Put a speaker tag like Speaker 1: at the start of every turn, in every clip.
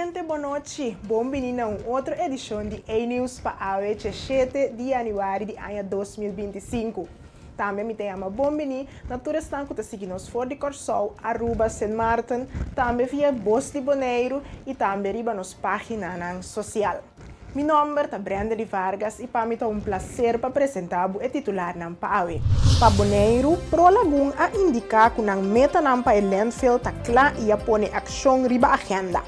Speaker 1: Televidente, boa noite. Bem-vindo a outra edição de A-News para a 7 de janeiro de ano 2025. Também me chamo bem-vindo na toda estação que está nos for de Corsol, Aruba, St. Martin, também via Bos de Bonaire e também riba nos páginas social. Meu nome é Brenda de Vargas e para mim é prazer para apresentar o titular ng PAWE. Para Bonaire, Pro Lagoon a indicar que a meta ng landfill está clara e a pone ação riba agenda.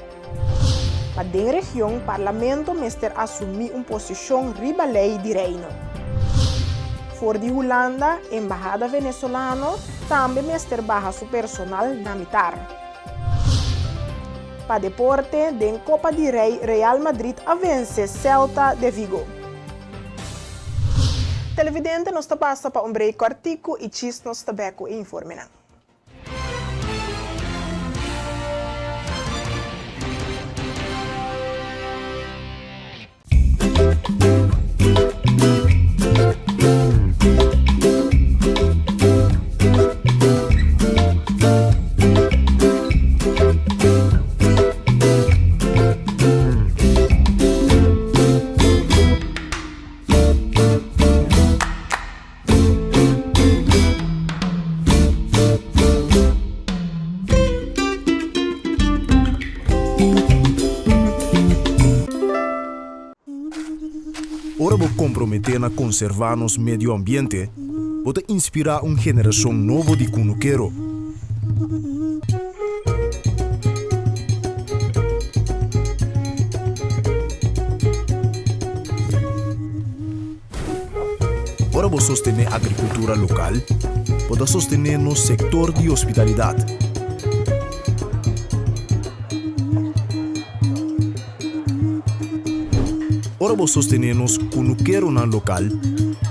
Speaker 1: Para a região, o Parlamento mester assumir posição riba lei de reino. For de Holanda, a Embajada Venezolana também mester baja su personal na militar. Para deporte, den Copa del Rey, Real Madrid a vence Celta de Vigo. Televidente, nos passa para break cortico e chis nos beco informena.
Speaker 2: Ora vou comprometer na conservar nos meio ambiente, pode inspirar uma geração nova de cunuqueiro. Ora vou sostener a agricultura local, pode sostener no setor de hospitalidade. Ora vou sostener nos cunuqueiro na local,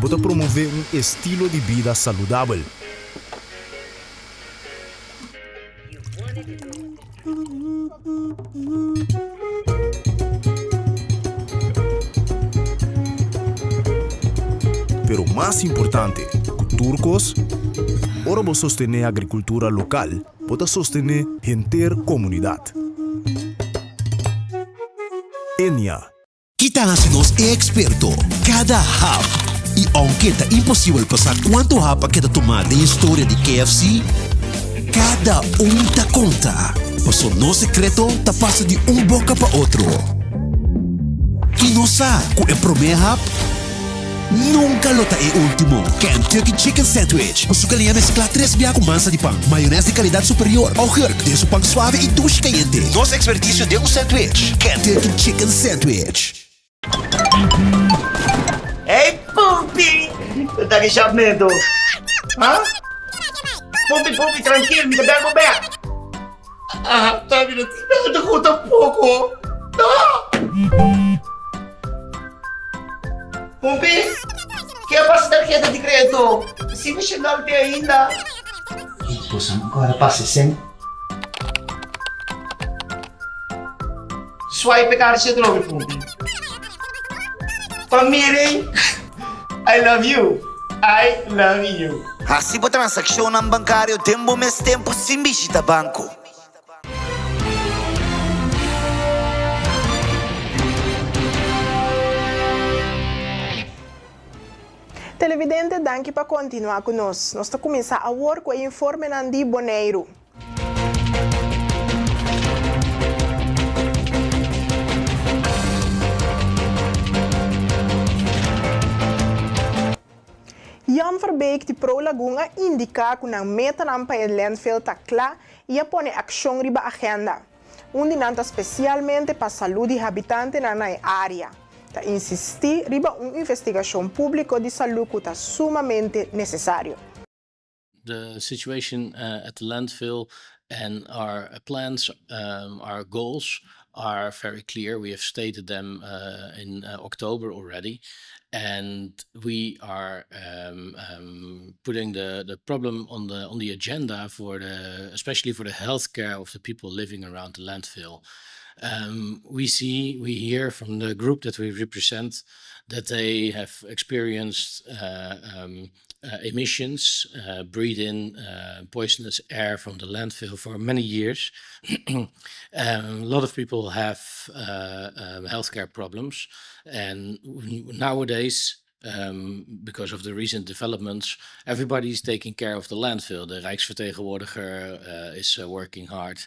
Speaker 2: pode promover estilo de vida saudável. Pero mais importante, turcos, ora vou sostener a agricultura local, pode sostener a comunidade. Enya.
Speaker 3: Kita nos é experto cada hap. E aunque é impossível passar quanto hap que tomar da história de KFC, cada tá conta. Mas o nosso secreto tá passa de boca para outro. E não sabe que é primeiro hap, nunca lota é último. Kentucky Chicken Sandwich. O sucalinha mescla 3 biá com massa de pão, maionese de qualidade superior, ao hurk de su pão suave e duche quente. Nosso expertício de sandwich. Kentucky Chicken Sandwich.
Speaker 4: Hey, Pupi! Daqui siya medo. Ha? Pupi, tranquilo, mi kadal mo ba? Sabi na, nakutan po ako. Pupi, kaya pa sa tarjeta de crédito? Sino siya nalte ainda?
Speaker 5: Pues agora passa sem.
Speaker 4: Swipe ka siya droga, Pupi. Pamiring, I love you. I love you.
Speaker 6: Assim por transação bancário, tempo mais tempo sem visita banco.
Speaker 1: Televidente, danke para continuar conosco. Nós estamos começando a work com o informe de Bonaire. Jan Verbeek, de Pro Lagoon, indica que a meta para o landfill está clara e a pone ação riba agenda. Undinanta especialmente para a saúde de habitantes na área. Está insistir riba investigação pública de saúde que está sumamente necessário.
Speaker 7: The situation at the landfill and our plans, our goals are very clear. We have stated them in October already. And we are putting the problem on the agenda especially for the healthcare of the people living around the landfill. We hear from the group that we represent that they have experienced emissions, breathe in poisonous air from the landfill for many years. A lot of people have healthcare problems, and nowadays, because of the recent developments, everybody's taking care of the landfill. The Rijksvertegenwoordiger is working hard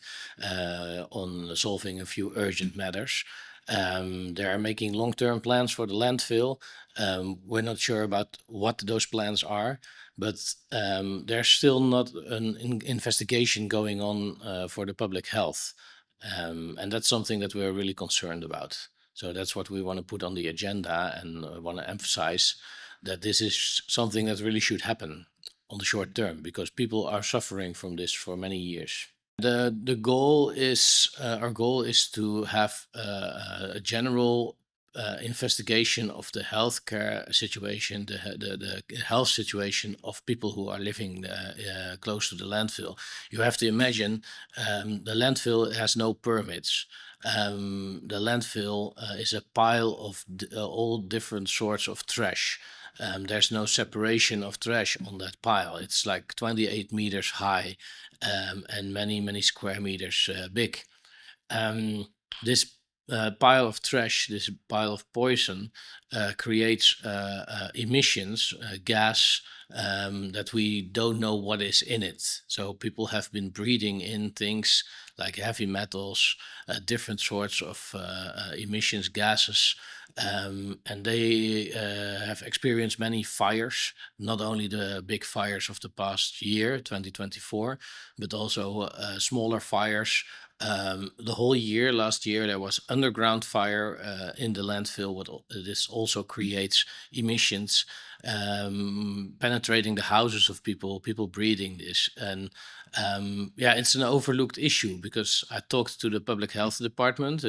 Speaker 7: on solving a few urgent matters. They are making long-term plans for the landfill. We're not sure about what those plans are, but there's still not an investigation going on for the public health. And that's something that we're really concerned about. So that's what we want to put on the agenda, and want to emphasize that this is something that really should happen on the short term, because people are suffering from this for many years. The goal is our goal is to have a general investigation of the healthcare situation, the health situation of people who are living close to the landfill. You have to imagine the landfill has no permits. The landfill is a pile of all different sorts of trash. There's no separation of trash on that pile. It's like 28 meters high and many square meters big. This pile of trash, this pile of poison, creates emissions, gas, that we don't know what is in it. So people have been breathing in things like heavy metals, different sorts of emissions, gases, and they have experienced many fires, not only the big fires of the past year, 2024, but also smaller fires. The whole year, last year, there was underground fire in the landfill. This also creates emissions, penetrating the houses of people breathing this. And yeah, it's an overlooked issue, because I talked to the public health department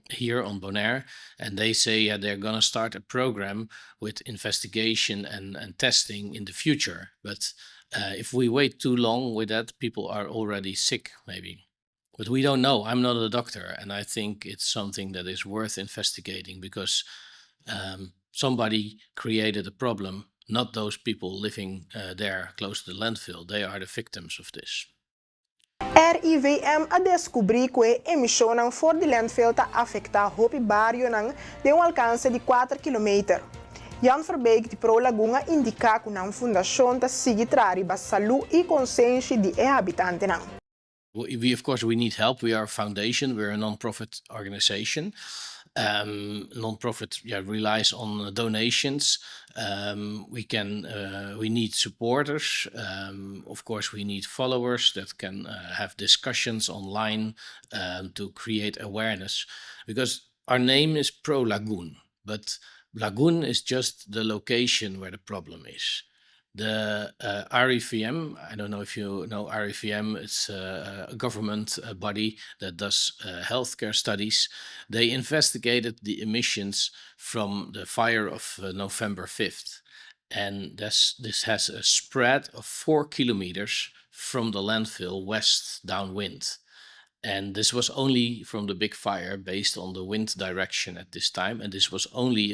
Speaker 7: here on Bonaire, and they say they're going to start a program with investigation and testing in the future. But if we wait too long with that, people are already sick, maybe. But we don't know. I'm not a doctor, and I think it's something that is worth investigating, because somebody created a problem, not those people living there close to the landfill. They are the victims of this.
Speaker 1: RIVM a descobrir que a emissão for the landfill está afetar o bairro de alcance de 4 km. Jan Verbeek de Pro Laguna indica que a fundação está seguir a saúde e consciência de habitantes.
Speaker 7: Of course, we need help. We are a foundation. We're a non-profit organization. Non-profit relies on donations. We need supporters. Of course, we need followers that can have discussions online to create awareness. Because our name is Pro Lagoon, but Lagoon is just the location where the problem is. The RIVM, I don't know if you know RIVM, it's a government body that does healthcare studies. They investigated the emissions from the fire of November 5th. And this has a spread of 4 kilometers from the landfill west downwind. And this was only from the big fire based on the wind direction at this time. And this was only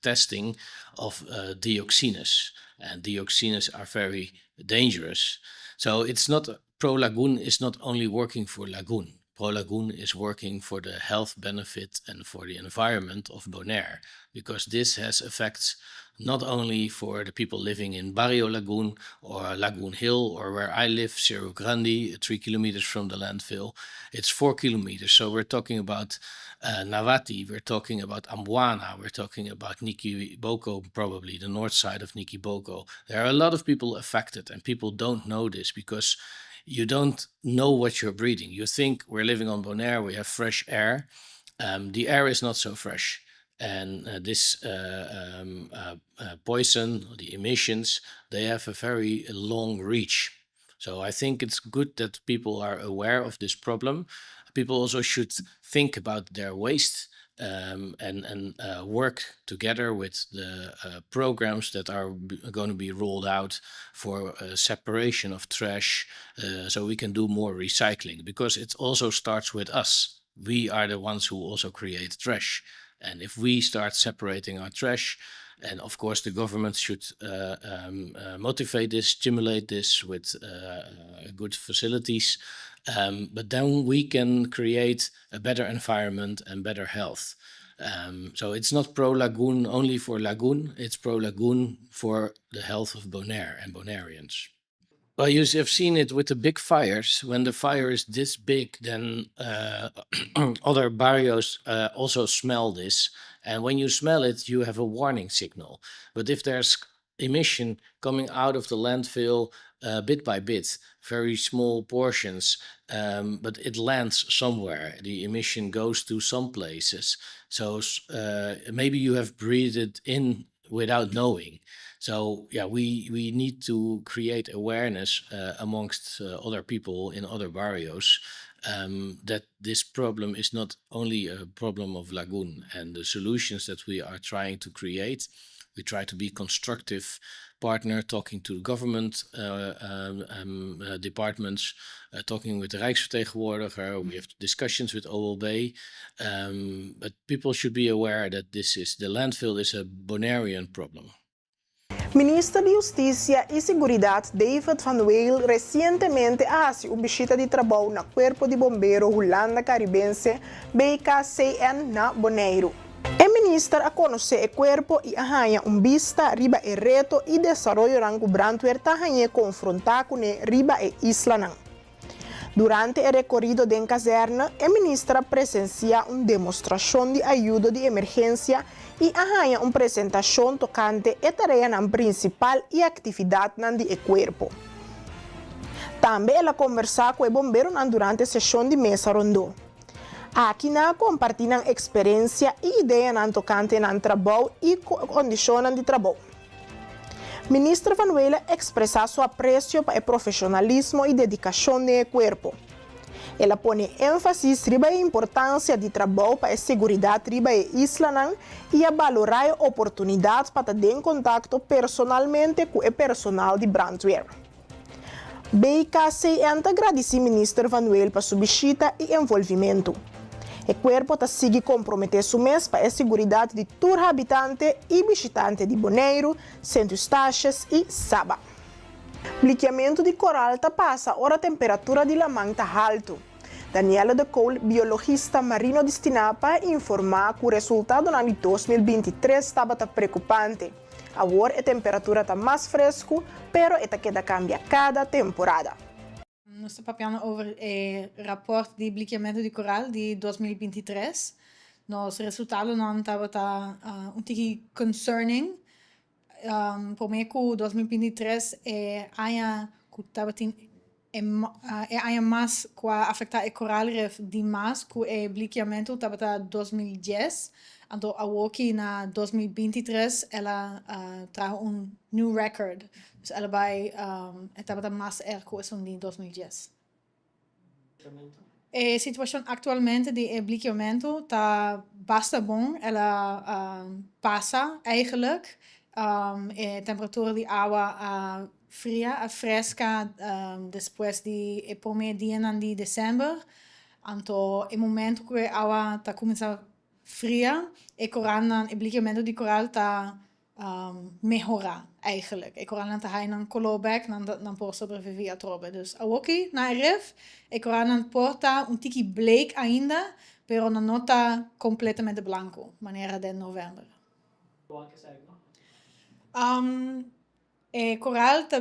Speaker 7: testing of dioxines. And dioxines are very dangerous. So it's not, Pro Lagoon is not only working for Lagoon. Pro Lagoon is working for the health benefit and for the environment of Bonaire, because this has effects not only for the people living in Barrio Lagoon or Lagoon Hill, or where I live, Cerro Grande, 3 kilometers from the landfill. It's 4 kilometers. So we're talking about Navati, we're talking about Ambuana, we're talking about Nikiboko, probably the north side of Nikiboko. There are a lot of people affected, and people don't know this because you don't know what you're breathing. You think we're living on Bonaire, we have fresh air. The air is not so fresh. And this poison, the emissions, they have a very long reach. So I think it's good that people are aware of this problem. People also should think about their waste and work together with the programs that are going to be rolled out for separation of trash, so we can do more recycling, because it also starts with us. We are the ones who also create trash. And if we start separating our trash, And of course, the government should motivate this, stimulate this with good facilities. But then we can create a better environment and better health. So it's not pro-Lagoon only for Lagoon, it's pro-Lagoon for the health of Bonaire and Bonaireans. Well, you have seen it with the big fires. When the fire is this big, then other barrios also smell this. And when you smell it, you have a warning signal. But if there's emission coming out of the landfill bit by bit, very small portions, but it lands somewhere. The emission goes to some places. So maybe you have breathed it in without knowing. So yeah, we need to create awareness amongst other people in other barrios that this problem is not only a problem of Lagoon, and the solutions that we are trying to create. We try to be constructive partner, talking to government departments, talking with the Rijksvertegenwoordiger. We have discussions with OLB, but people should be aware that the landfill is a Bonairean problem.
Speaker 1: Ministro de Justiça e Seguridade David Van Wijl recentemente fez uma visita de trabalho no Corpo de Bombeiro Holanda Caribense BKCN na Bonaire. O ministro a conhecer o corpo e arranha vista riba o reto e desenvolvimento do brandweer tahanha confrontar com riba e isla. Durante o recorrido da caserna, o ministro presencia uma demonstração de ajuda de emergência e arranha uma apresentação tocante a tarefa principal e atividade do corpo. Também ela conversa com o bombeiro durante a sessão de mesa rondô. Aqui compartilham experiência e ideia tocante ao trabalho e condições de trabalho. Ministro Van Wijl expressa seu apreço para o profissionalismo e dedicação do corpo. Ela põe ênfase sobre a importância de trabalho para a segurança riba e isla e a valorar oportunidades para ter em contato personalmente com o personal de brandweer. BKCN agradece ao ministro Van Wijl para sua visita e envolvimento. O corpo está seguindo comprometer seu mês para a segurança de todos os habitantes e visitantes de Bonaire, Saint-Eustachio e Saba. Bliqueamento de coral passa ora a temperatura de la manta alto. Daniela de Cole, biologista marino destinada para informar que o resultado no ano de 2023 estava preocupante. Agora a temperatura está mais fresca, mas esta queda cambia cada temporada.
Speaker 8: Nós estamos falando over o rapport de bliqueamento de coral de 2023. Nos resultados não estavam um pouco concerning. Por mim, que 2023 há mais que afetar o coral reef de mais que o bliqueamento estava 2010. Então, aqui na 2023 ela traz new record. Ela vai estava mais ergo que em 2010. A situação atualmente de bliqueamento está bastante bom. Ela passa eigenlijk. A temperatura de água fria, fresca, depois de primeiro dia de dezembro. Então, no momento que a água está começando fria, o bliqueamento de coral está melhorar eigenlijk. O coral está aí no colorback, não pode sobreviver a tropa. Dus aqui na reef, o coral não porta pouco bleek ainda, pero não está completamente branco, maneira de novembro. Coral te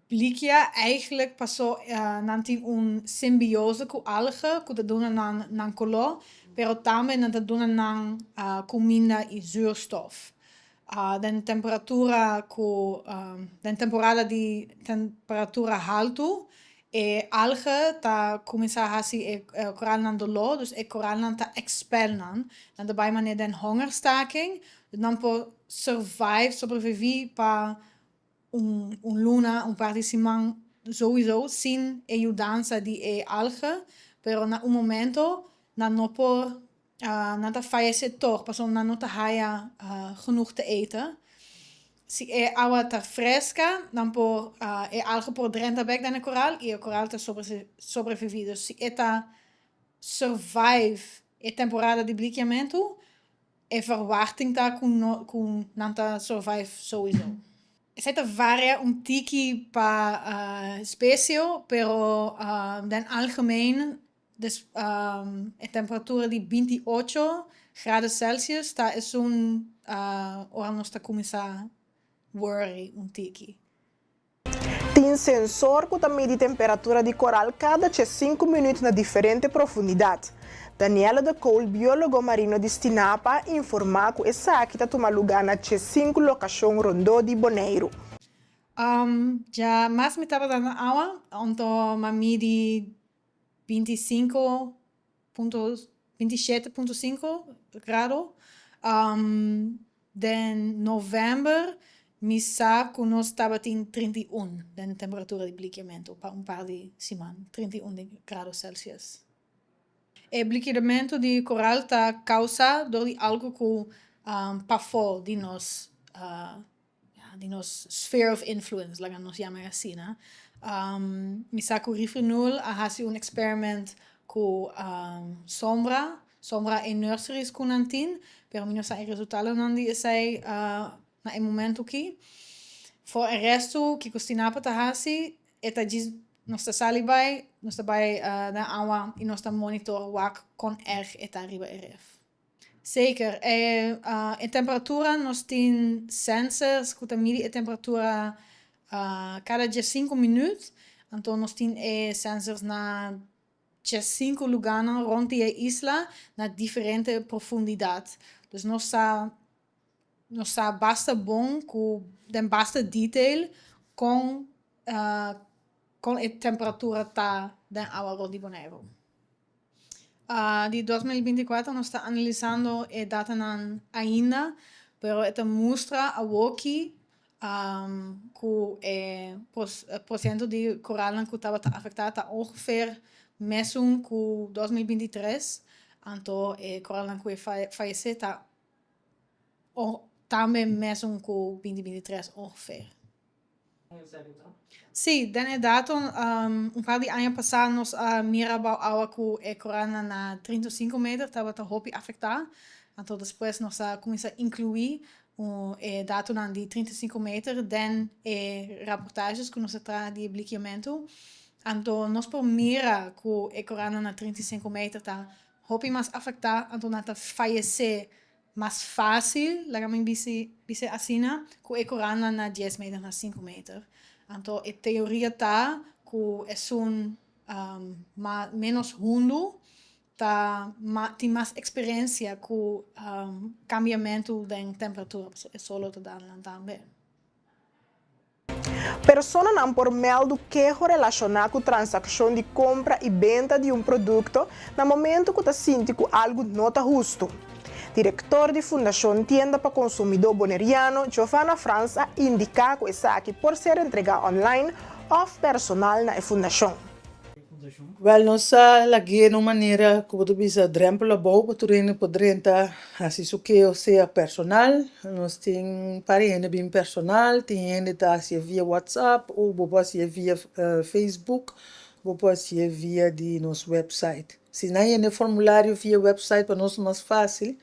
Speaker 8: blikia eigenlijk passou nanti symbiose com alga, que te doen nan color, pero também te doen nan comida e zuurstof. Den temperatura den temporada de temperatura alto, alga ta começa a hasi coral nan dolor, dus coral nan ta expel nan daarbij wanneer den hongerstaking, dan po sobreviver para luna, paar de semana sowieso sin ajudança de alga, pero na momento não por não tá fallecer toch, pas não tá haya genoeg te eten. Se a água tá fresca, não por alga por dentro back na coral e o coral tá sobrevivido. Se eta survive a temporada de bliqueamento, verwachting daar kun nanta survive sowieso. Esta varia un tiki pa specio, pero den algemeen a temperatura de 28 grados Celsius ta es ora nos ta começar worry un tiki.
Speaker 1: Tem sensor que mede a temperatura de coral cada 5 minutos na diferente profundidade. Daniela de Cole, biólogo marinho de Stinapa, informa que essa aqui está tomando lugar na 5 locações rondô de Bonaire.
Speaker 8: Já mais me estava dando água, então mami de 27,5 graus. De novembro, me sabe que nós estava em 31 de temperatura de bliqueamento, para par de semanas, 31 graus Celsius. O bliqueamento de coral está causado por algo que passou de nós sphere of influence, lá nós chamamos assim, né? Me sabe que o Rifrenul faz experiment com sombra em nurseries com nantin, pero não sei resultado não de sei na momento aqui. For o resto que costinapa tá hasi, eta diz nós salibai, nós vai na água e nós monitor wak com eta arriba RF. Zeker. Em temperatura, nós temos sensors que medem a temperatura cada 5 minutos. Então, nós temos sensors na 5 lugares rond a isla, na diferente profundidade. Então, nós basta bom com basta detail com a temperatura da água rond de Bonaire. De 2024 nós estamos analisando a data ainda, pero esta mostra a aqui que o porcento de coral que estava afetado está ongeveer mesmo com 2023. Então, o coral que faleceu está também mesmo com 2023 ongeveer. Sim, den datum, par de anos passados, nós miramos a que a corona na 35 metros estava hopi afetada. Então, depois nós começamos a incluir o datum de 35 metros den reportagens que nós traz de bliqueamento. Então, nós por mira que a corona na 35 metros está hopi mais afetada, então nós falecer mais fácil, lá que bise assim, que a corona na 10 metros, na 5 metros. Então, a teoria está que é menos rundo, tem mais experiência com o cambiamento da temperatura. É só o que dá também.
Speaker 1: Persona não por meldo que relacionar com transação de compra e venda de produto no momento que está sentindo que algo não está justo. Diretor de Fundação Tienda para Consumidor Boneriano, Giovanna França, indica que essa aqui por ser entregada online ou personal na fundação.
Speaker 9: Wel, nós lagi de maneira que você bisa drempel bom para turene podrenta assim que eu seja personal. Nós tem parente bem personal, tem gente tá se via WhatsApp ou pode ser via Facebook, ou pode ser via de nosso website. Se não é formulário via website para nós é mais fácil,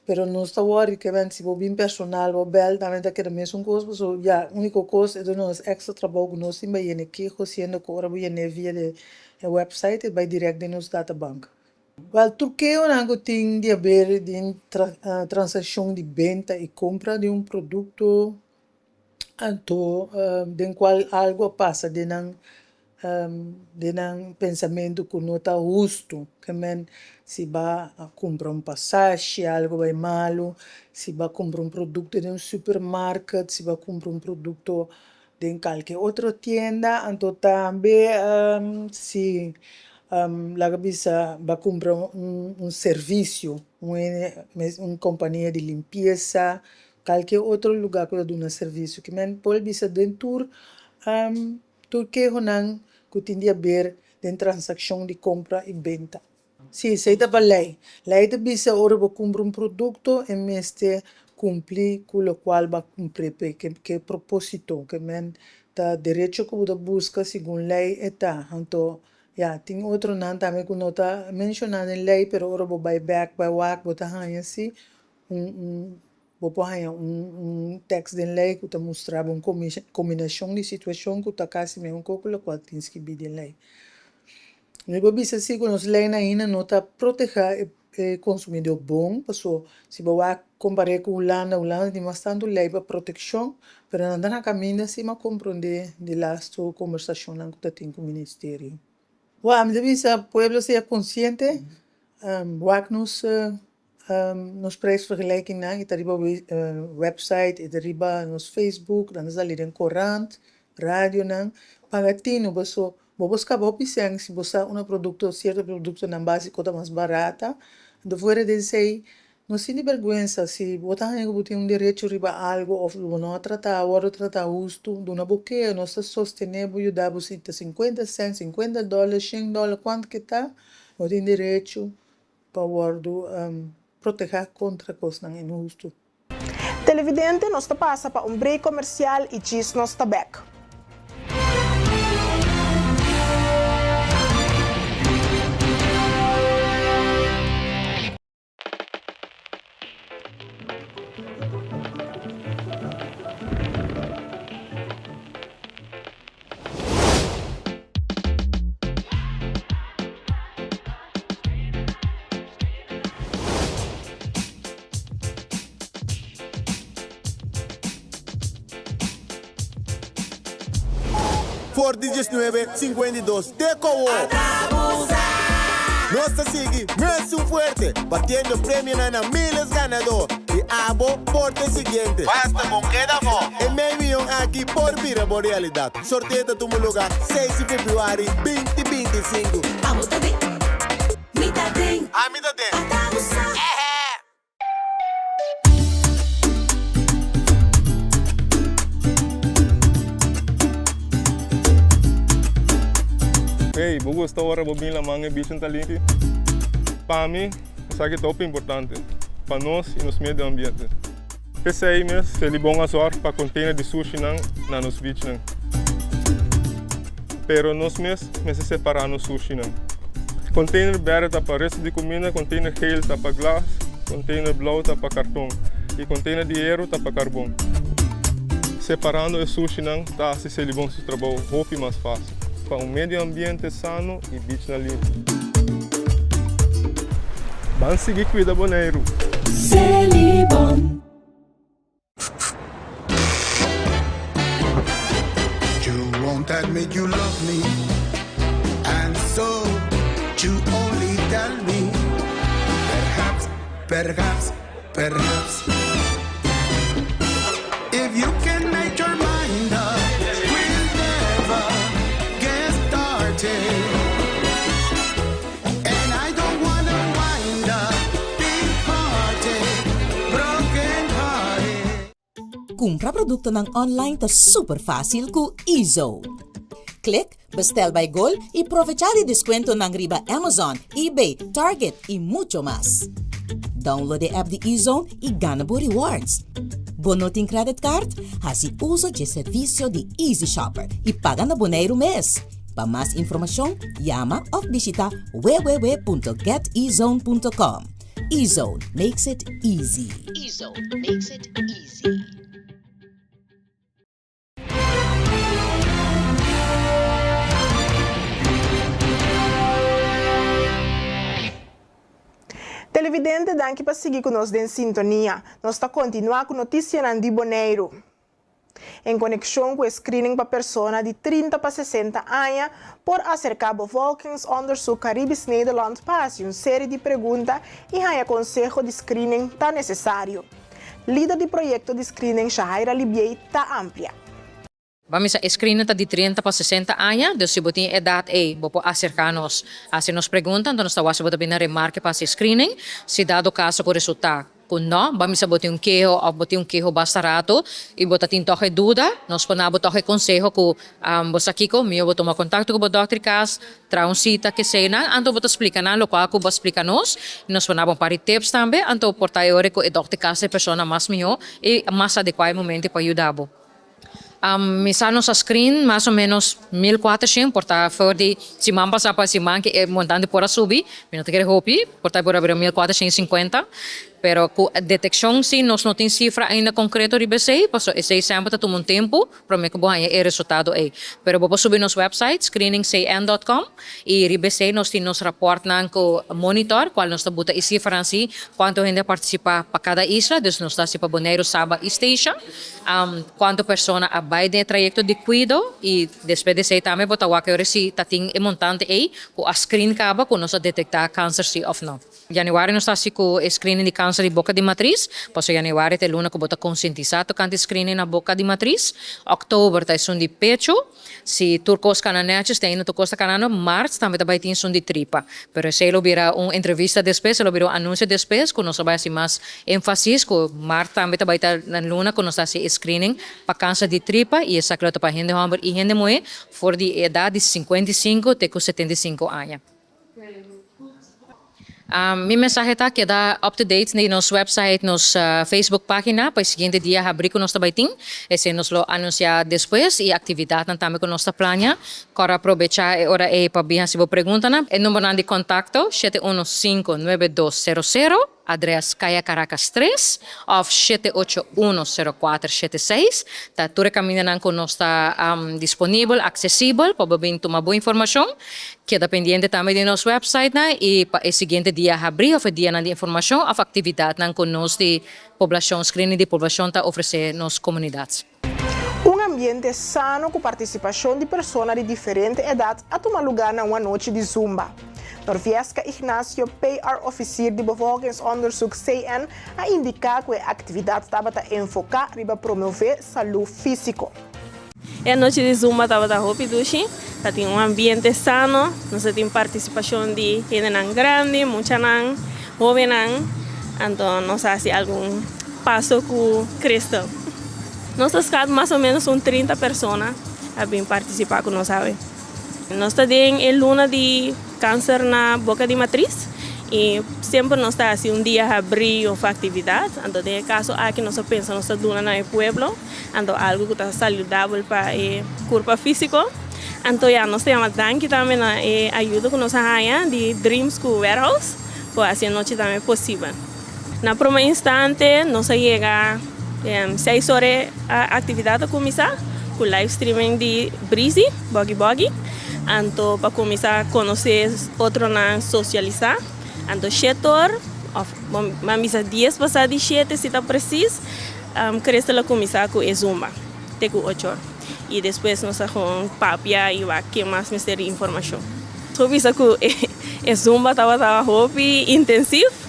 Speaker 9: pero nós está worry que se for bem personal ou bel também tá querendo mesmo coisa, so a única coisa é nós extra trabalho nós tem bem que cozinhando que ora bem via de website vai direto de nosso databank. Well, Turquia não tem de haver de transação de venda e compra de produto, então de qual algo passa de pensamento que não está justo, que se vai comprar passagem, algo vai malo, se vai comprar produto de supermercado, se vai comprar produto de qualquer outra tienda, então também se lá vai comprar serviço, uma companhia de limpeza, qualquer outro lugar que dá serviço, que pode bisa dentro Turquia não que tem a ver de transação de compra e venda. Sim, sei da lei. Lei de bisa ora vai comprar produto e mestre cumprir com o qual vai cumprir que propósito que tá direito que você busca segundo lei está. Então, tem outro não também que não está mencionado em lei, pero ora vai back by work, você assim, texto de lei que está mostrando uma combinação de situações que está quase mesmo com o qual tem que vir de lei. Nós vamos assim que as leis ainda não está proteger o consumidor bom, porque se você comparar com a Holanda tem bastante lei para proteção, mas não está na caminho se mas compreender de lasta conversação que tem com o ministério. Well, o povo seja consciente, nos prijsvergelijking na, het arriba website, het arriba nos Facebook, dan is dat in courant, radio na, pagatino, baso, buscar opção se você um produto, certo produto na base coisa mais barata, de fora de sei, não se vergonha se botar tem direito riba algo ou não tratar agora tratar justo, de uma boqueia, nós sostenemos e dá você 50 cents, $50, $100, quanto que tá, não tem direito para proteger contra coisas injustas.
Speaker 1: Televidente, nós passa para break comercial e diz nós back.
Speaker 10: Por 1952 de Cowo. Nuestra sigue, más un fuerte, batiendo premio na miles ganador. Y abo porte siguiente. Basta con queda mo. El medio aquí por vida por realidad. Sorteo de tu lugar 6 de febrero 2025.
Speaker 11: Vamos a ver. Mitad de.
Speaker 10: A mitad de.
Speaker 12: Hey, vou gostar agora de vir lá manhã bicho talento. Para mim, isso aqui é top importante para nós e nos meio ambiente. Pensei mesmo se ele bom azar para container de sushi na nos beach não. Pero nós mesmo separar no sushi não. Container verde tá para resto de comida, container geel tá para glass, container blau tá para cartão e container de hierro tá para carvão. Separando o sushi não tá se ele bom se trabalho roupa mais fácil. Para meio ambiente sano e beach na limpo. Vamos seguir cuida boneiro.
Speaker 11: Celibon.
Speaker 13: You won't admit you love me, and so you only tell me. Perhaps, if you can make your mind up. And I don't wanna wind up big party, broken hearted.
Speaker 14: Compra produkto ng online ta super fácil ku Ezo. Click, bestel by Gol y aprovechar el descuento ng riba Amazon, eBay, Target y mucho más. Download the app de Ezone y gana po rewards. Bono ting credit card? Hasi uso de servicio de Easy Shopper y paga na boneiro mes. Para más información, llama o visita www.getezone.com. Ezone makes it easy. Ezone makes it easy.
Speaker 1: Televidente, danke para seguir conosco em sintonia. Nós está continuar com notícia de Boneiro. Em conexão com o screening para pessoas de 30 para 60 anos, por acercar bevolkingsonderzoek Caribisch Nederland faz uma série de perguntas e há consejo de screening tá necessário. Líder do projeto de screening, Shahaira Libier, tá ampla.
Speaker 15: Vamos a screening de 30 para 60 anos, então se você tem idade, vou acercar-nos. Se nos perguntam, então nós estamos a remarcar para esse screening, se dado caso com o resultado. Kung no, vamos a botar um queijo bastarato e botar tinto que dúvida, nós podemos botar consejo que você aqui comigo, vou tomar contato com o doutor Cas, traz cita que sei na, então vou explicar na, o qual que vou explicar nós podemos parir tips também, então portar hora que o doutor Cas é a pessoa mais melhor e mais adequado momento para ajudar. Misano sa screen, mais ou menos 1.400, porta de si man passa para si man que é montante por a subir, não te quer hopi, porta por abrir 1.450. Pero com detecção sim, nós não temos cifra ainda concreta de BC, porque esse sempre está tomando tempo para me que boa é resultado aí. Pero vou subir nosso website screeningcn.com e de BC nós temos rapport na com monitor, qual nós está e cifra assim, quanto gente participa para cada isla, dus nós está se para Bonaire, Saba e Station, quanto persona abai de trajeto de cuido e depois de sei também botar o que eu recebi tá tem montante aí, com a screen caba com nós detectar câncer sim ou não. Januário nós está se com screening de câncer de boca de matriz, pois januário é luna que bota conscientizado canto screening na boca de matriz, outubro tá som de pecho, se turcos cananetes tem no turcos canano, março também vai ter som de tripa, pero se lo vira entrevista depois, lo vira anúncio depois, com nós vai assim mais ênfase, com março também vai estar na luna com nós se screening para câncer de tripa e essa claro para gente homem e gente mulher for de idade de 55 até 75 anos. Minha mensagem está que dá up-to-date no nosso website, nossa Facebook página, para o seguinte dia abrir com nossa baiting, esse nos lo anunciar depois e atividade também com nossa plana. Para aproveitar a hora aí para vir se você pergunta, o número de contato 715-9200, adres Caia Caracas 3, ou 7810476. Tá tudo caminhando com nós está disponível, acessível, para você tomar boa informação, que dependente também do nosso website, e para o seguinte dia abrir, ou dia de informação, ou atividade com nós de população, screening de população, está oferecer nas comunidades.
Speaker 1: Ambiente sano com participação de pessoas de diferente idade a tomar lugar na uma noite de zumba. Norvieska Ignacio, PR Officier de Bevolkingsonderzoek CN, a indicar que a atividade estava enfocada para promover saúde física.
Speaker 16: A noite de zumba estava rápido, tem ambiente sano, nós temos participação de gente grande, muita jovem, então nós fazemos algum passo com Cristo. Nós estamos mais ou menos 30 pessoas a participar com nós. Nós temos a luna de câncer na boca de matriz e sempre nós estamos dia a abrir uma atividade. Então, no caso aqui nós pensamos nós estamos no pueblo, então algo que está saudável para o corpo físico. Então, nós temos também a ajuda que nós temos de Dreams com Warehouse, para assim a noite também é possível. Na primeiro instante, nós chegamos 6 horas a atividade começar com live streaming de Breezy, Boggy Boggy. Então, para começar a conhecer outros, socializar. Então, 7 horas, vamos 10 passar de 7 se está preciso, queremos começar com a Zumba, até com 8 horas. E depois nós vamos papia e vai que mais me ter informação. Sobre isso que a Zumba estava hobby intensivo.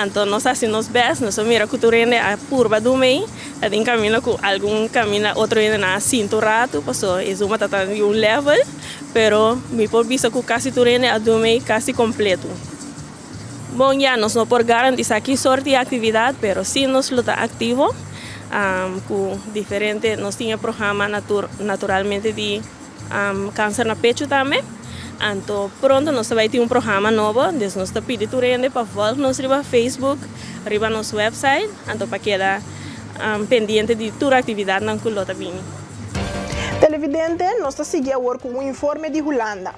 Speaker 16: Então, nós fazemos best, nós mira que tu rende a curva do meio, tem caminho com algum caminho, outro rende na cinturado, passou, e Zumba está em level, pero me por vista que quase tu rende a do meio quase completo. Bom, nós não por garantir aqui sorte de atividade, pero sim nós está ativo, com diferente, nós tínhamos programa naturalmente de câncer na pecho também. Então, pronto, nós vamos ter programa novo, então nós estamos pedindo para voltar nos Facebook, riba nosso website, então para quedar pendente de toda a atividade na culota bem.
Speaker 1: Televidente, nós estamos seguindo agora com informe de Holanda.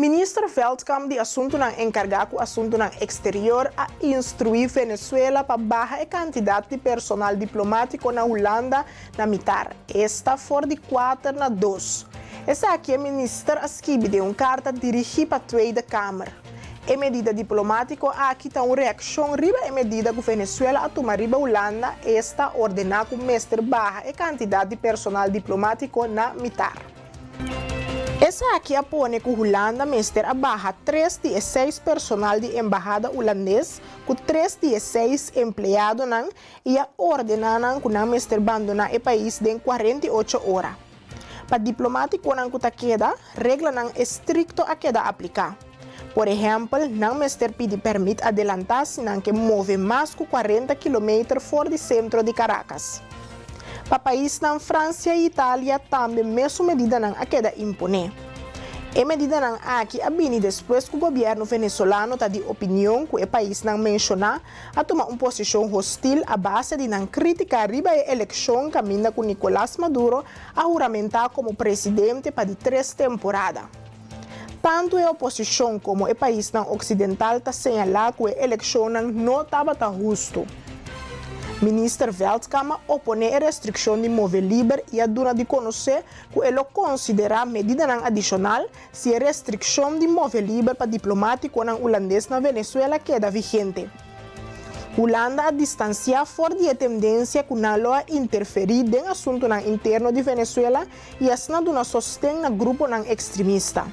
Speaker 1: Ministro Veldkamp de assunto ng encargado assunto ng exterior a instruir Venezuela para bajar a quantidade de personal diplomático na Holanda na mitar. Esta for de 4-2. Essa aqui é ministra escreve de uma carta dirigida para a Tweede Kamer. A medida diplomática aqui está uma reação riba a medida que Venezuela a tomar riba Holanda está ordenado que mestre baja a quantidade de personal diplomático na mitar. Essa aqui apone que Holanda mestre abaja 316 personal de embajada holandês com 316 empregados e a ordenaram que não mestre abandonar o país em 48 horas. Para diplomático não que queda, regra não estricto a queda aplicar. Por exemplo, não mestre pede permite adelantar-se não que move mais que 40 km fora do centro de Caracas. Para países na França e Itália também mesma medida não a queda impone. E medida nang aqui abini depois que o governo venezuelano está de opinião que o país não mencionar a tomar uma posição hostil a base de não criticar riba a eleição caminha com Nicolás Maduro a juramentar como presidente para de 3 temporadas. Tanto a oposição como o país não ocidental está señalando que a eleição não estava justo. Minister Veldkamp opone a restrição de mover livre e a dona de conhecer que ele considera medida adicional se a restrição de mover livre para diplomático holandês na Venezuela queda vigente. Holanda a distanciar fora de tendência que não a interferir em assunto interno de Venezuela e assim não sostém no grupo extremista.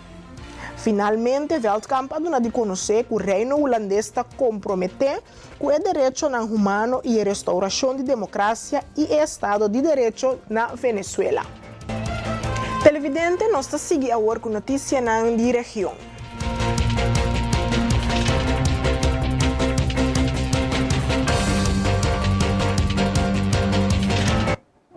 Speaker 1: Finalmente, Veldkamp a dona de conhecer que o reino holandês está comprometido com o direito humano e a restauração de democracia e Estado de Direito na Venezuela. Televidente, nós está seguindo agora com notícia na região.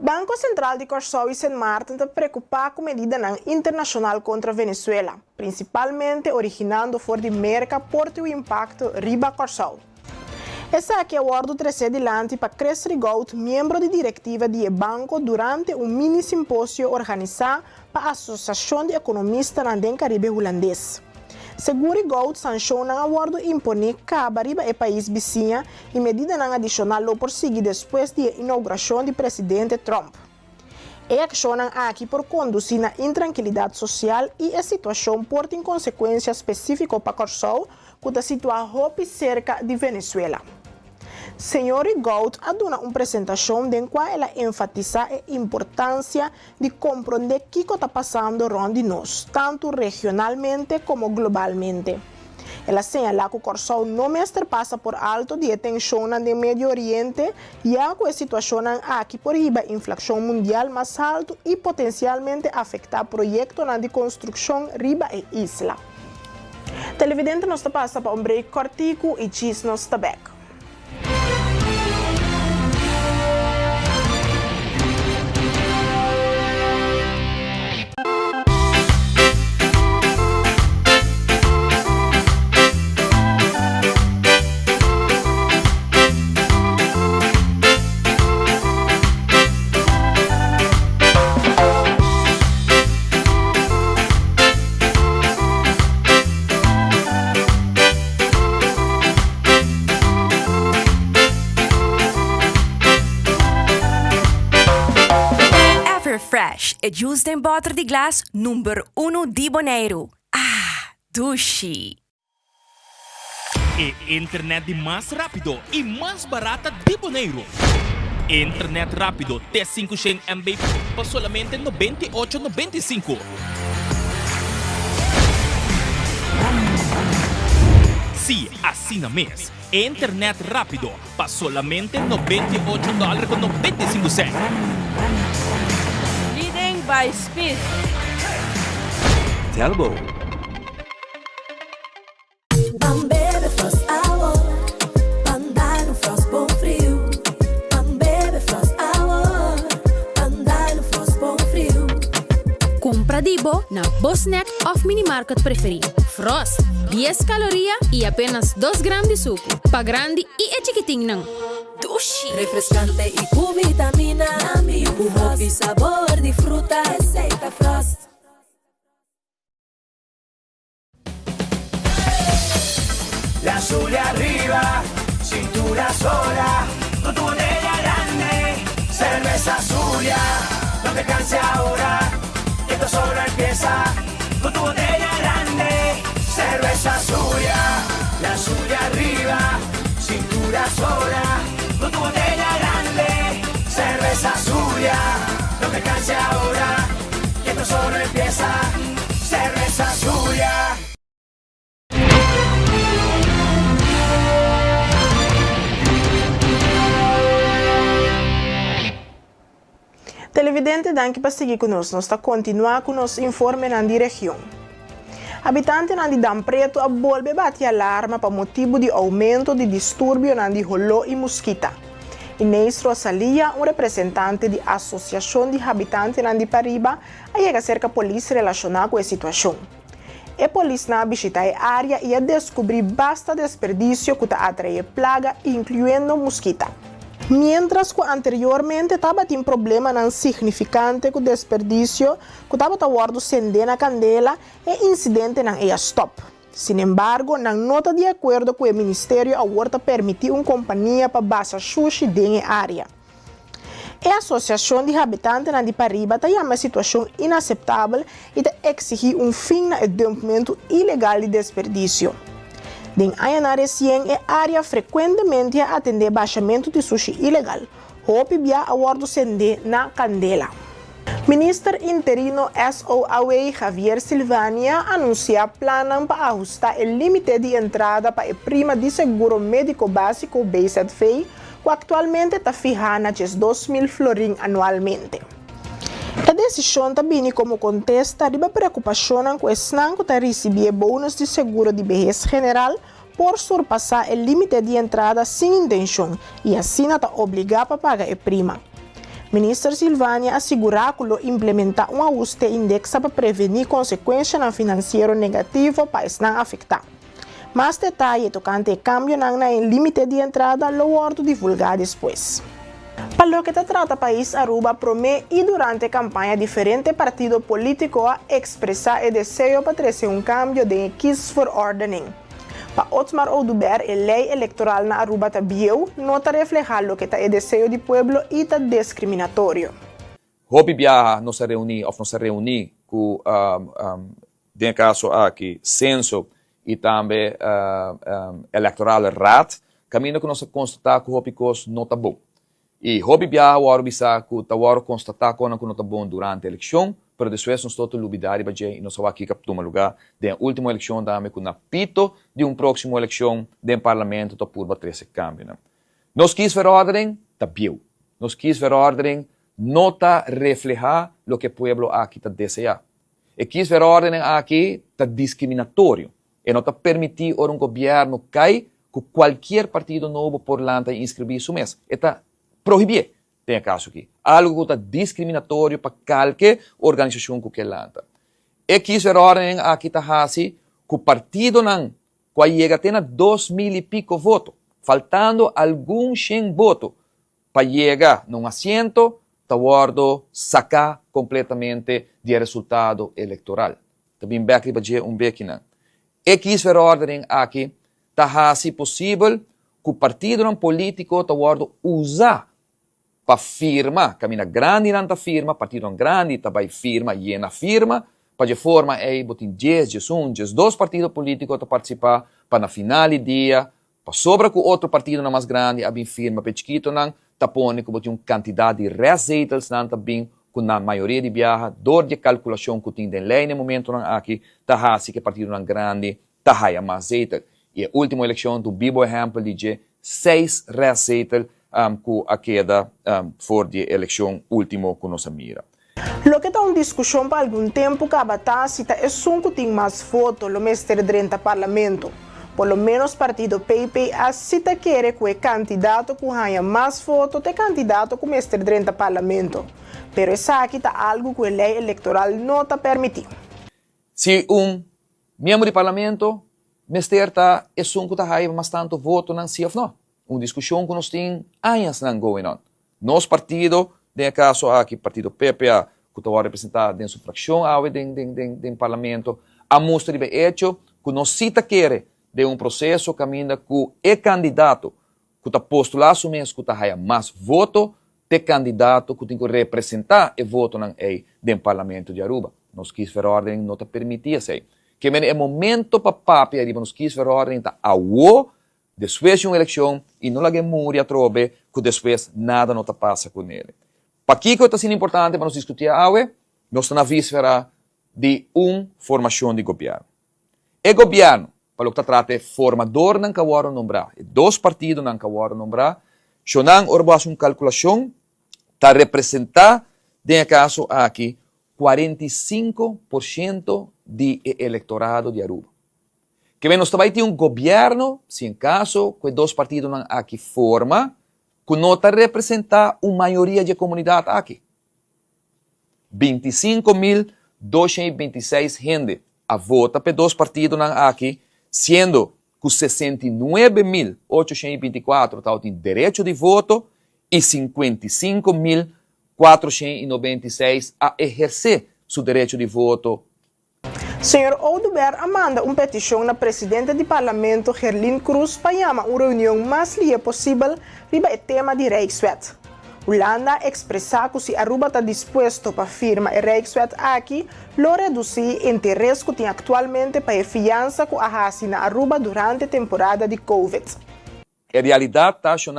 Speaker 1: Banco Central de Corsou e Sint Maarten está preocupado com a medida internacional contra a Venezuela, principalmente originando fora de merca por o impacto riba Corsou. Essa aqui é o ordem 13 adiante para Chris Rigaud, membro de diretiva do banco, durante um mini simpósio organizado para a Associação de Economistas do Caribe Holandês. Segundo Rigaud, sanção não acordo impõe caba riba e país vizinho e medida não adicional lo prosseguir depois da inauguração do presidente Trump. E ação aqui por conduzir na intranquilidade social e a situação por ter consequências específicas para Corsou, que está situado cerca de Venezuela. Senhor Rigaud aduna uma apresentação em qual ela enfatiza a importância de compreender o que está passando onde nós, tanto regionalmente como globalmente. Ela señala que o Corsou não mestre passa por alto de tensão no Médio Oriente e a situação aqui por riba inflação mundial mais alto e potencialmente afetar projetos de construção riba e isla. Televidente nós passa para um break cortico e diz nós back.
Speaker 17: Fresh é juice em butter de glass número 1 de Bonaire. Ah, dushi!
Speaker 18: E internet de mais rápido e mais barata de Bonaire. Internet rápido T500 MB por solamente 98,95. Sim, assina mês. Internet rápido por solamente $98,95.
Speaker 16: By Speed.
Speaker 19: Telbo.
Speaker 11: Bebe Frost Hour. Andar no Frost bom frio. Bebe Frost Hour. Andar no Frost bom frio.
Speaker 20: Compra Dibo na Bosnack of Minimarket preferido. Frost, 10 calorias e apenas 2 gramas de suco. Pa grande e é chiquitinho não.
Speaker 11: Dushi. Refrescante e com vitamina. Com hobby e sabor de fruta. Receita Frost.
Speaker 21: La Zulia arriba, cintura sola, con tu botella grande, cerveza Zulia, no te canses ahora, que esto solo empieza, con tu botella grande, cerveza Zulia, la Zulia arriba, cintura sola, con tu botella grande, cerveza Zulia, no te canses ahora, que esto solo empieza, cerveza Zulia.
Speaker 1: Televidente, danke para seguir conosco. Nós está continuar com nosso informe na região. Habitantes de Dam Preto a volve bate alarma para motivo de aumento de distúrbio na de Rolô e Mosquita. Inês Rosalia, um representante da Associação de Habitantes de Pariba, chega cerca a polícia relacionada com a situação. A polícia na visita a área e a descobrir basta desperdício que atrair plaga, incluindo mosquita. Mientras que anteriormente estava tendo problema não significante com desperdício, que estava tawando acender na candela e incidente não ia stop. Sin embargo, não nota de acordo com o Ministério agora permitir uma companhia para basa sushi dentro da área. A Associação de Habitantes de Pariba está em uma situação inaceitável e está exigir um fim no dumpamento ilegal de desperdício. Den área recém a área frequentemente atende baixamento de sushi ilegal. Hope bia awardo sende na candela. Ministro interino SOAW Javier Silvania anuncia plano para ajustar o limite de entrada para a prima de seguro médico básico BZFI, que atualmente está fijada a 2.000 florin anualmente. A decisão também como contesta de preocupação com o snanco de receber bônus de seguro de vejez general por surpassar o limite de entrada sem intenção e assim está obrigado a pagar a prima. Ministro Silvania assegura que implementar um ajuste indexa para prevenir consequências financeiras negativas para não afetar. Mais detalhes tocante ao cambio no limite de entrada lo divulgar depois. Para o que trata o país, Aruba promete e durante a campanha diferentes partidos políticos a expressar o desejo para trazer um cambio de kiesverordening. Para Otmar Oduber, a lei eleitoral na Aruba também não está reflejando o que é o desejo do povo e está discriminatório.
Speaker 19: Hope bia não se reunir com den caso aqui censo e também eleitoral rat, caminho que nós constatar que hope cos não está bom. E hope bia o bisa que tá o constatar que não está bom durante a eleição, pero depois nós todos lubidari baje e nós vamos aqui captar lugar da última eleição também com napito de próximo eleição do parlamento tá por bater esse cambio, né? Nós quis ver ordem tá biu. Nós quis ver ordem não tá reflejar o que o povo aqui tá deseja. E quis ver ordem aqui tá discriminatório e não tá permitir governo cai com qualquer partido novo por lá inscrever su mês. E tá proibir, tem caso aqui. Algo que está discriminatório para qualquer organização que lanta. E quis ver ordem aqui está assim, que o partido não, que chega a ter 2.000 e pico votos, faltando algum 100 votos, para chegar num assento, está guardo sacar completamente do resultado eleitoral. Também bem para um beque não. E quis ver ordem aqui, está assim possível, que o partido não político está guardo usar para firma, caminha grande nanta firma, partido grande também firma, llena firma, para de forma aí botin 10, 11, 12 partidos políticos para participar para na final do dia, para sobra com outro partido mais grande, a bem firma pechiquito não, tapone que botin quantidade de receitas não também, com na maioria de viaja, dor de calculação que tem de lei no momento não aqui, tá assim que partido não grande, tá haia mais receita. E a última eleição do vivo exemplo de 6 receitas com a queda for de eleição último que nós mira.
Speaker 1: Lo que está uma discussão para algum tempo que a batata é que tem mais votos no mês de 30 parlamento. Por lo menos partido PP cita quer que o candidato que ganha mais votos é candidato que o mês de 30 parlamento. Pero essa aqui está algo que a lei eleitoral não está permitindo.
Speaker 19: Se membro de parlamento mesterta é que está ganhando mais tanto voto não se ou não. Uma discussão que nós temos anos não going on. Nosso partido, no caso aqui, partido PPA, que está representado em sua fração do parlamento, a mostra de hecho que nós cita quer de processo caminho com o candidato que está postular su mês que está ganhando mais voto, de candidato que tem que representar o voto no parlamento de Aruba. Nós quis ver ordem não está permitia isso. Que é momento para papi arriba, nós quis ver ordem está awo depois de uma eleição e não lhe muria trobe que depois nada não passa com ele. Para que está sendo importante para nós discutir nós estamos na víspera de formação de governo. E governo, para o que trata de formador não cawaram nombrar, dois partidos não cawaram nombrar, Shonan orbas uma calculação está representar, no caso aqui, 45% do eleitorado de Aruba. Que nós também temos governo, se em caso, que dois partidos não aqui forma, que não está representar uma maioria de comunidade aqui. 25.226 gente a vota para dois partidos aqui, sendo que 69.824 têm direito de voto e 55.496 a exercer seu direito de voto.
Speaker 1: Senhor Oduber amanda petição na presidente do parlamento, Gerlin Cruz, para chamar uma reunião mais livre possível sobre o tema de Rijkswet. Holanda expressa que se Aruba está disposto para firmar a Rijkswet aqui, lo reduzir o interesse que tem atualmente para a fiança que há na Aruba durante a temporada de Covid.
Speaker 19: A realidade está que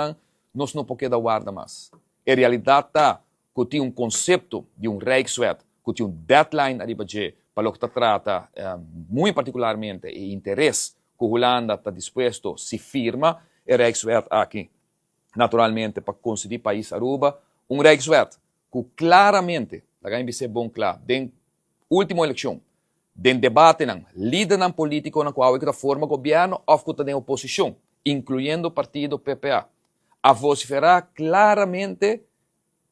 Speaker 19: nós não podemos guardar mais. A realidade está que tem conceito de Rijkswet, que tem deadline arriba para o que trata, muito particularmente, o interesse que a Holanda está disposto se firma a Rijkswet aqui. Naturalmente, para conseguir o país Aruba, Rijkswet que claramente, vai ser bom claro, na última eleição, no debate, líder político na qual é forma governo ou que tem oposição, incluindo o partido PPA, a vociferar claramente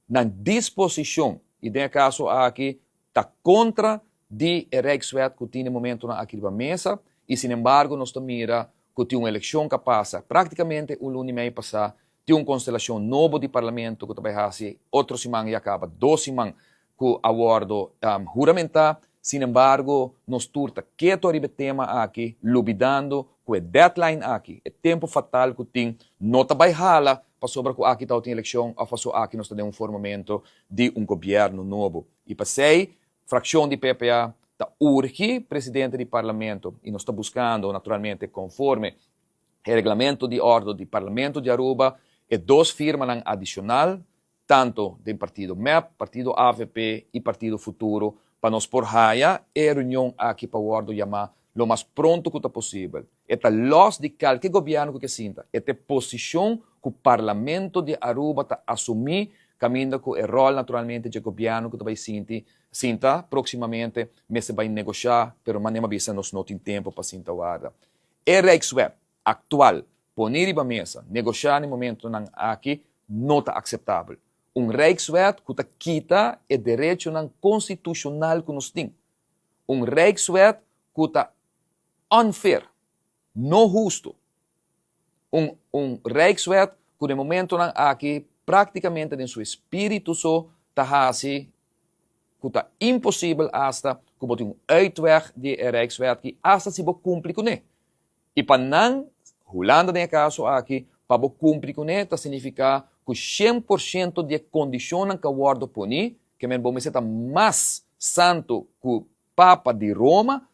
Speaker 19: na disposição, e no caso aqui, está contra de Rijkswet que tem no momento aqui na mesa, e, sin embargo, nós mira que tem uma eleição que passa praticamente o ano e meio passado, tem uma constelação nova de parlamento que vai fazer outra semana e acaba 2 semanas que aguardo juramentar. Sin embargo, nós turta que o tema aqui, lubidando que o deadline aqui, o tempo fatal que tem, não vai hala para sobre que aqui está a eleição, ou para aqui nós temos um formamento de um governo novo. E passei, fração de PPA, está urge presidente do parlamento, e nós estamos buscando, naturalmente, conforme o regulamento de ordem do parlamento de Aruba, e 2 firmas adicional, tanto do partido MEP, partido AVP e partido Futuro, para nós por raia e reunião aqui para o ordem chamar lo mais pronto que possível. Esta los de qualquer governo que sinta, esta posição que o parlamento de Aruba está assumir, caminhando com o rol naturalmente de governo que vai sinta proximamente, mas vai negociar, pero manema bisa nós não tem tempo para sinta guarda. A Rijkswet atual, poner em mesa, negociar no momento aqui, não está aceitável. Rijkswet que quita o direito constitucional que nós temos. Rijkswet que está unfair, não justo. Rijkswet que no momento aqui, praticamente em seu espírito, está assim, que está impossível hasta que bote uitweg de Rijkswet que hasta se cumprir com ele. E para não Holanda, no caso aqui, para cumprir com isso, significa que 100% de condições que o guarda poni, que vamos ser mais santo que o Papa de Roma,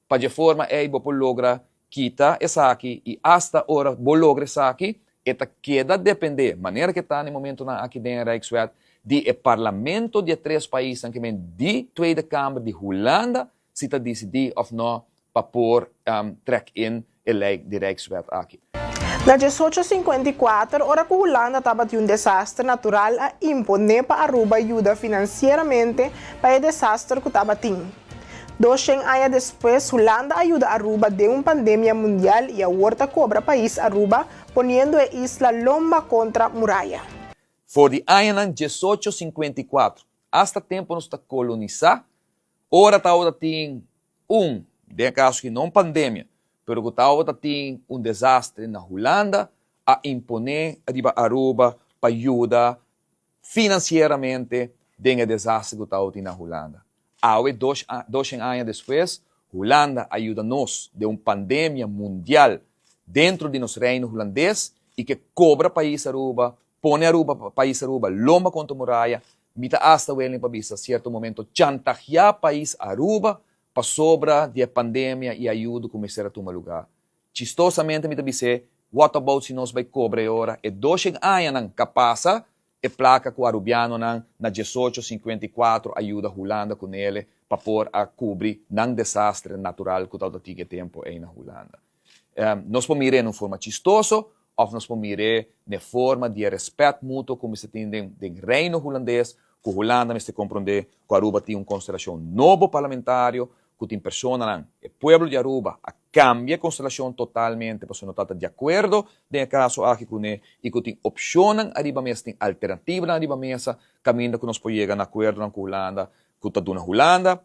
Speaker 19: para de forma que ele logra quitar essa aqui, e hasta hora ele logra essa aqui, e queda depender, maneira que está no momento aqui dentro da Rijkswet, do parlamento de 3 países, que vem de Tweede Kamer de Holanda, se está decidir ou não, para pôr track-in de Rijkswet aqui.
Speaker 1: Na 1854, hora que a Holanda estava de desastre natural, a imponer para Aruba ajuda financeiramente para o desastre que estava tendo. 200 anos depois, Holanda ajuda Aruba de uma pandemia mundial e a horta cobra país Aruba, poniendo a isla lomba contra a muralha.
Speaker 19: For the ano 1854, hasta tempo nos está colonizar, ora tem de caso que não pandemia, pero que tem desastre na Holanda, a imponer a Aruba para ajudar financeiramente do desastre que tem na Holanda. Há 200 anos depois, Holanda ajuda-nos de uma pandemia mundial dentro de nosso reino holandês e que cobra país Aruba, põe Aruba, país Aruba, lomba contra a muralha, mita hasta o para vista, certo momento, chantagear país Aruba para sobra de pandemia e ajuda começar a tomar lugar. Chistosamente, me dizer, what about se nós vai cobrar agora? E 200 anos que passa, e placa que o arubiano na 1854 ajuda a Holanda com ele para pôr a cobrir um desastre natural que todo tinha tempo aí na Holanda. Nós podemos mirar de forma chistosa, ou nós podemos mirar de forma de respeito mútuo, como se tem no reino holandês, que a Holanda se compreende que Aruba tem uma constelação nova parlamentária, que tem pessoas, o povo de Aruba, cambia a constelação totalmente, para não estar de acordo, no caso aqui com ele, e que tem opção arriba mesa, tem alternativa arriba mesa, caminho que nós podemos chegar a acordo com a Holanda, que está na Holanda,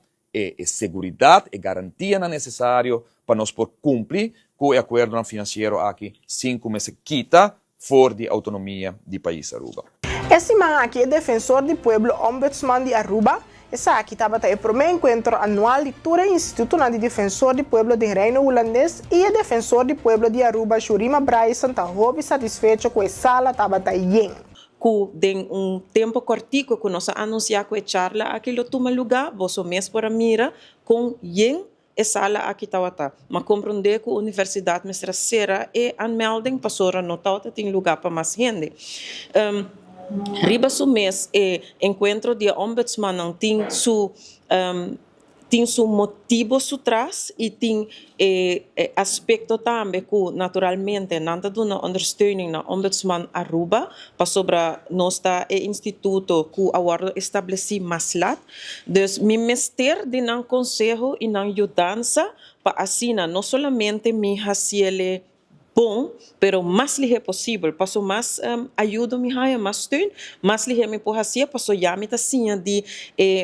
Speaker 19: seguridad e garantia necessário para nós por cumprir com o acordo financeiro aqui 5 meses quita for de autonomia do país Aruba.
Speaker 1: Esse man aqui é defensor do povo ombudsman de Aruba. Essa aqui estava o primeiro encontro anual de todo o Instituto de Defensor do Povo do Reino Holandês e o defensor do povo de Aruba, Shurima Bryson, está satisfeito com a sala estava bem.
Speaker 2: Que tem tempo cortico que nós anunciar que a charla aquilo toma lugar, você mesmo para mira com yen e sala aqui tá. Mas compreender que a universidade mestra será e aanmelding pastora notata tem lugar para mais gente. Riba su mês e encontro de ombudsman tem su motivo su tras e tem aspecto também que naturalmente nanta do na ondersteuning na ombudsman Aruba para sobre nós tá instituto que agora estabeleci maslat. Dus mi mester de nan consejo e nan ajudança para assina não somente mi haciele bom, pero mais ligeiro possível, passo mais ajuda me raia, mais steun, mais ligeiro me porra assim, passo já me tá assim de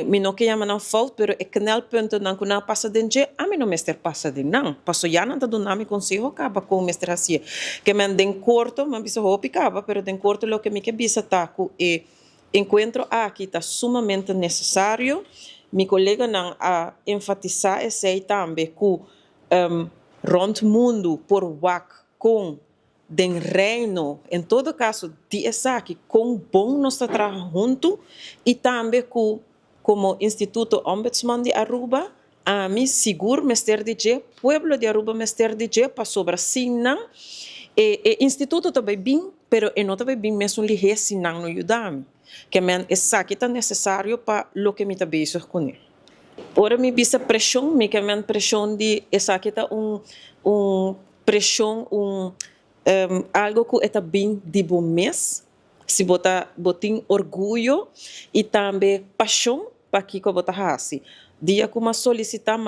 Speaker 2: me não que chama não falta, pero é canal ponto não que não passa dentro, a mim não mestre passa de não, passo já não tá do nome consigo acaba com o mestre assim, que me den corto, mas bisa hopi acaba, pero den corto lo que me que bisa tá com encontro aqui tá sumamente necessário, mi colega não a enfatizar esse aí também que rond mundo por WAC com den reino, em todo caso, de essa aqui, com bom nós trabalhamos junto e também como Instituto Ombudsman de Aruba, a mim seguro mester de je, pueblo de Aruba mester de je, para sobre Sinan, Instituto também bem, pero não também bem mesmo ligeiro Sinan no ajudar-me, que men essa aqui tá necessário para lo que me tá beijo com ele. Ora me bisa pressão, me que men pressão de essa aqui tá pressão, algo que está bem de bom mês, se botar orgulho e também paixão para que você faça. Dia que mas solicitar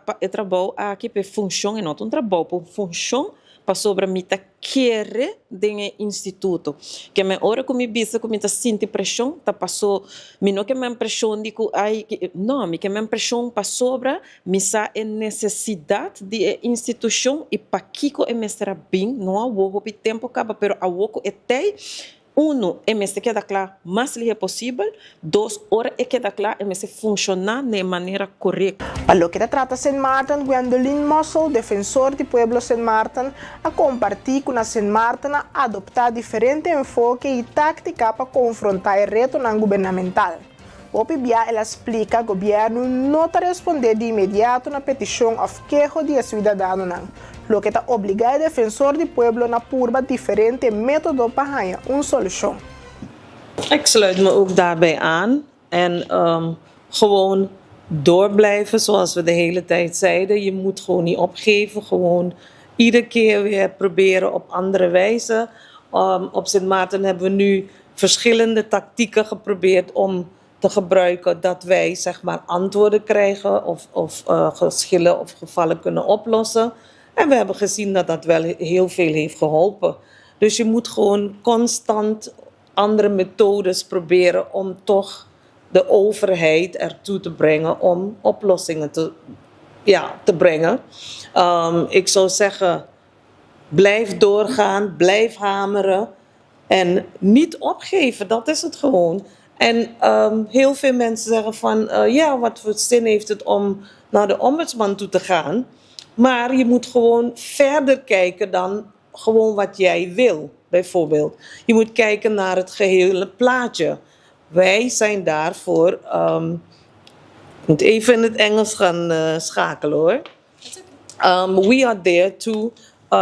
Speaker 2: para o trabalho aqui para função e não um trabalho para função para sobre mim querer dentro instituto que me hora que me bisa que me tá sente pressão tá passou me não que me pressão de que ai não me que me pressão para sobre me sa é necessidade de instituição e para que é mestra bem não há o tempo acaba pero a o é tem é mestre que dá claro mais ligeiro possível, 2 horas é que dá claro é mestre funcionar de maneira correta.
Speaker 1: Para lo que trata St. Martin, Gwendolyn Mossel, defensor do pueblo St. Martin, a compartir com a St. Martin a adoptar diferente enfoque e tática para confrontar o reto governamental. O PBA ela explica que o governo não está respondendo de imediato na petição ou queixa de cidadãos, lo que está obrigado o defensor do pueblo na purba diferente método para uma solução.
Speaker 2: Ik sluit me ook daarbij aan en gewoon door blijven zoals we de hele tijd zeiden. Je moet gewoon niet opgeven, gewoon iedere keer weer proberen op andere wijze. Op St. Maarten hebben we nu verschillende tactieken geprobeerd om te gebruiken dat wij zeg maar antwoorden krijgen of geschillen of gevallen kunnen oplossen. En we hebben gezien dat dat wel heel veel heeft geholpen. Dus je moet gewoon constant andere methodes proberen om toch de overheid ertoe te brengen om oplossingen te brengen. Ik zou zeggen, blijf doorgaan, blijf hameren en niet opgeven, dat is het gewoon. En heel veel mensen zeggen van, ja, wat voor zin heeft het om naar de ombudsman toe te gaan? Maar je moet gewoon verder kijken dan gewoon wat jij wil, bijvoorbeeld. Je moet kijken naar het gehele plaatje. Wij zijn daarvoor... ik moet even in het Engels gaan schakelen hoor. We are there to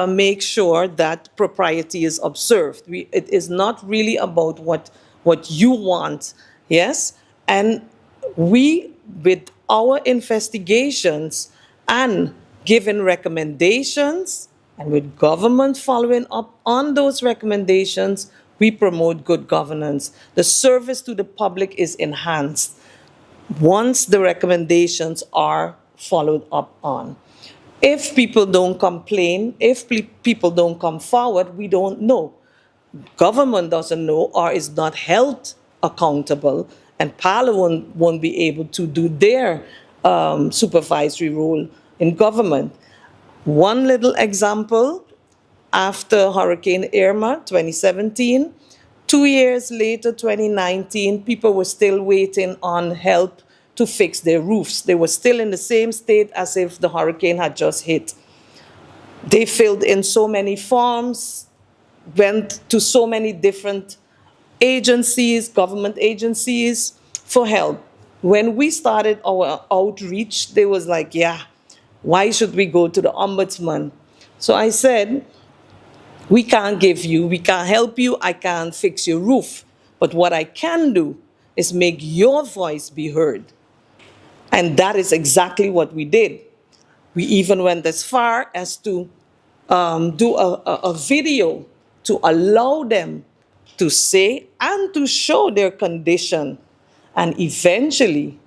Speaker 2: make sure that propriety is observed. It is not really about what you want, yes? And we, with our investigations and giving recommendations, and with government following up on those recommendations, we promote good governance. The service to the public is enhanced once the recommendations are followed up on. If people don't complain, if people don't come forward, we don't know. Government doesn't know or is not held accountable, and Parliament won't be able to do their supervisory role in government. One little example, after Hurricane Irma, 2017, 2 years later, 2019, people were still waiting on help to fix their roofs. They were still in the same state as if the hurricane had just hit. They filled in so many forms, went to so many different agencies, government agencies, for help. When we started our outreach, they was like, yeah, why should we go to the ombudsman? So I said, we can't help you, I can't fix your roof. But what I can do is make your voice be heard. And that is exactly what we did. We even went as far as to do a video to allow them to say and to show their condition. And eventually,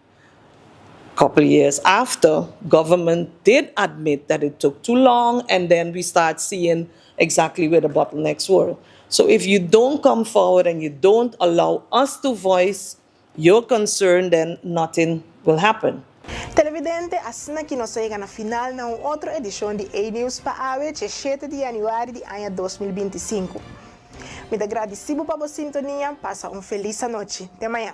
Speaker 2: a couple of years after, government did admit that it took too long, and then we start seeing exactly where the bottlenecks were. So if you don't come forward and you don't allow us to voice your concern, then nothing will happen.
Speaker 1: Televidente, assim que nós chegamos na final na outra edição de A-News para a 7 de janeiro de ano 2025. Me agradecido para a sintonia, passa uma feliz noite. Até amanhã.